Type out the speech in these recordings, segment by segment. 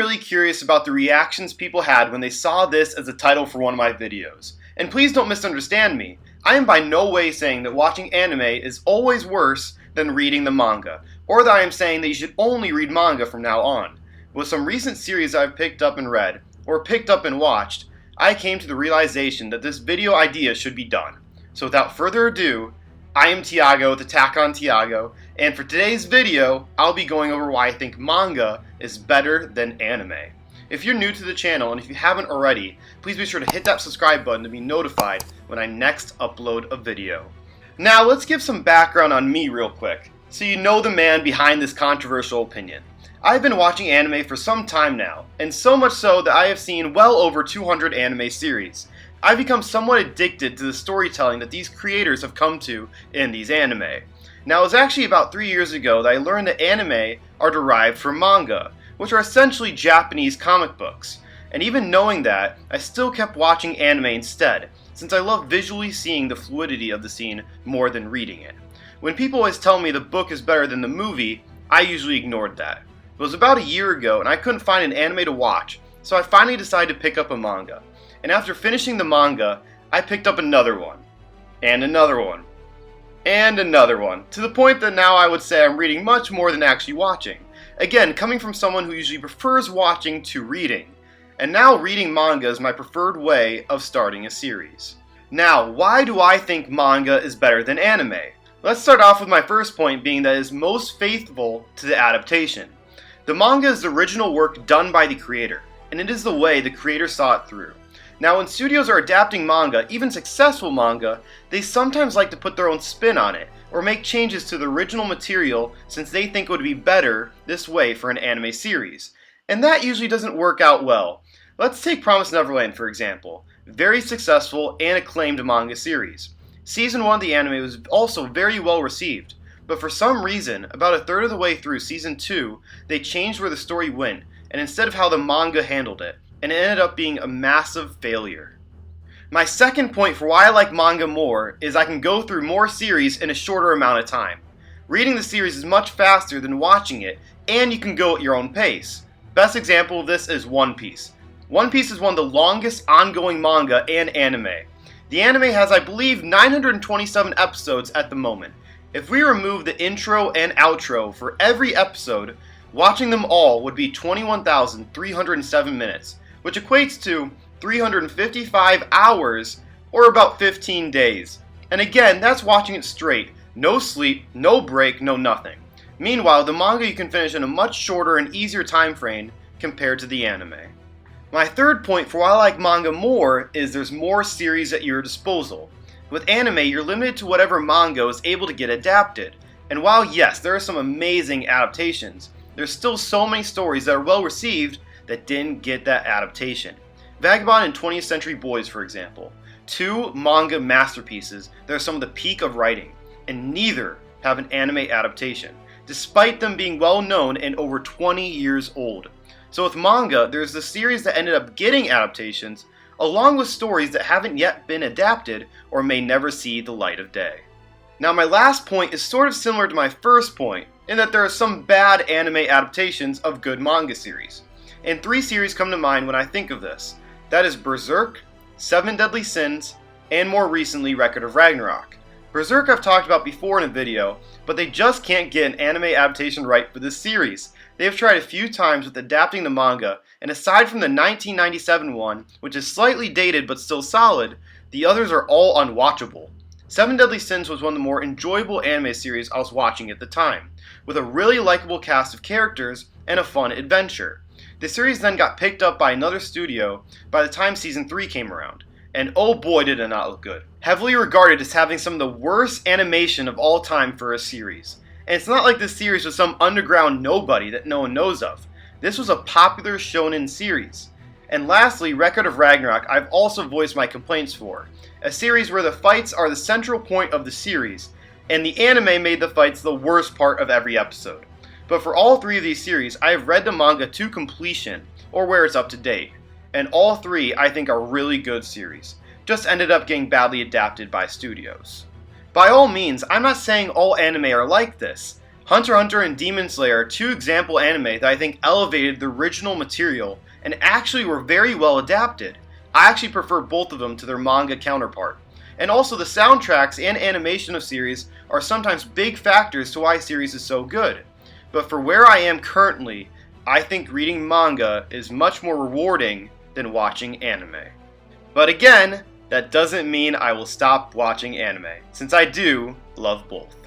really curious about the reactions people had when they saw this as a title for one of my videos. And please don't misunderstand me. I am by no way saying that watching anime is always worse than reading the manga, or that I am saying that you should only read manga from now on. With some recent series I've picked up and read, or picked up and watched, I came to the realization that this video idea should be done. So without further ado, I am Tiago with Attack on Tiago, and for today's video, I'll be going over why I think manga is better than anime. If you're new to the channel, and if you haven't already, please be sure to hit that subscribe button to be notified when I next upload a video. Now let's give some background on me real quick, so you know the man behind this controversial opinion. I've been watching anime for some time now, and so much so that I have seen well over 200 anime series. I've become somewhat addicted to the storytelling that these creators have come to in these anime. Now it was actually about 3 years ago that I learned that anime are derived from manga, which are essentially Japanese comic books. And even knowing that, I still kept watching anime instead, since I love visually seeing the fluidity of the scene more than reading it. When people always tell me the book is better than the movie, I usually ignored that. It was about a year ago and I couldn't find an anime to watch, so I finally decided to pick up a manga. And after finishing the manga, I picked up another one, and another one, and another one, to the point that now I would say I'm reading much more than actually watching. Again, coming from someone who usually prefers watching to reading. And now reading manga is my preferred way of starting a series. Now, why do I think manga is better than anime? Let's start off with my first point being that it is most faithful to the adaptation. The manga is the original work done by the creator, and it is the way the creator saw it through. Now when studios are adapting manga, even successful manga, they sometimes like to put their own spin on it, or make changes to the original material since they think it would be better this way for an anime series. And that usually doesn't work out well. Let's take Promised Neverland for example. Very successful and acclaimed manga series. Season 1 of the anime was also very well received, but for some reason, about a third of the way through Season 2, they changed where the story went, and instead of how the manga handled it, and it ended up being a massive failure. My second point for why I like manga more is I can go through more series in a shorter amount of time. Reading the series is much faster than watching it, and you can go at your own pace. Best example of this is One Piece. One Piece is one of the longest ongoing manga and anime. The anime has, I believe, 927 episodes at the moment. If we remove the intro and outro for every episode, watching them all would be 21,307 minutes, which equates to 355 hours, or about 15 days. And again, that's watching it straight. No sleep, no break, no nothing. Meanwhile, the manga you can finish in a much shorter and easier time frame compared to the anime. My third point for why I like manga more is there's more series at your disposal. With anime, you're limited to whatever manga is able to get adapted. And while yes, there are some amazing adaptations, there's still so many stories that are well received that didn't get that adaptation. Vagabond and 20th Century Boys, for example. Two manga masterpieces that are some of the peak of writing, and neither have an anime adaptation, despite them being well known and over 20 years old. So with manga, there's the series that ended up getting adaptations, along with stories that haven't yet been adapted or may never see the light of day. Now my last point is sort of similar to my first point, in that there are some bad anime adaptations of good manga series. And 3 series come to mind when I think of this. That is Berserk, Seven Deadly Sins, and more recently Record of Ragnarok. Berserk I've talked about before in a video, but they just can't get an anime adaptation right for this series. They have tried a few times with adapting the manga, and aside from the 1997 one, which is slightly dated but still solid, the others are all unwatchable. Seven Deadly Sins was one of the more enjoyable anime series I was watching at the time, with a really likable cast of characters and a fun adventure. The series then got picked up by another studio by the time Season 3 came around, and oh boy did it not look good. Heavily regarded as having some of the worst animation of all time for a series. And it's not like this series was some underground nobody that no one knows of. This was a popular shonen series. And lastly, Record of Ragnarok I've also voiced my complaints for. A series where the fights are the central point of the series, and the anime made the fights the worst part of every episode. But for all 3 of these series, I have read the manga to completion, or where it's up to date. And all 3 I think are really good series. Just ended up getting badly adapted by studios. By all means, I'm not saying all anime are like this. Hunter x Hunter and Demon Slayer are two example anime that I think elevated the original material and actually were very well adapted. I actually prefer both of them to their manga counterpart. And also the soundtracks and animation of series are sometimes big factors to why a series is so good. But for where I am currently, I think reading manga is much more rewarding than watching anime. But again, that doesn't mean I will stop watching anime, since I do love both.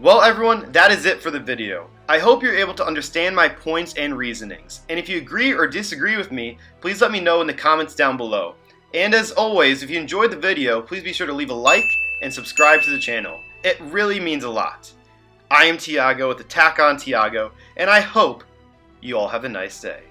Well everyone, that is it for the video. I hope you're able to understand my points and reasonings, and if you agree or disagree with me, please let me know in the comments down below. And as always, if you enjoyed the video, please be sure to leave a like and subscribe to the channel. It really means a lot. I am Tiago with Attack on Tiago, and I hope you all have a nice day.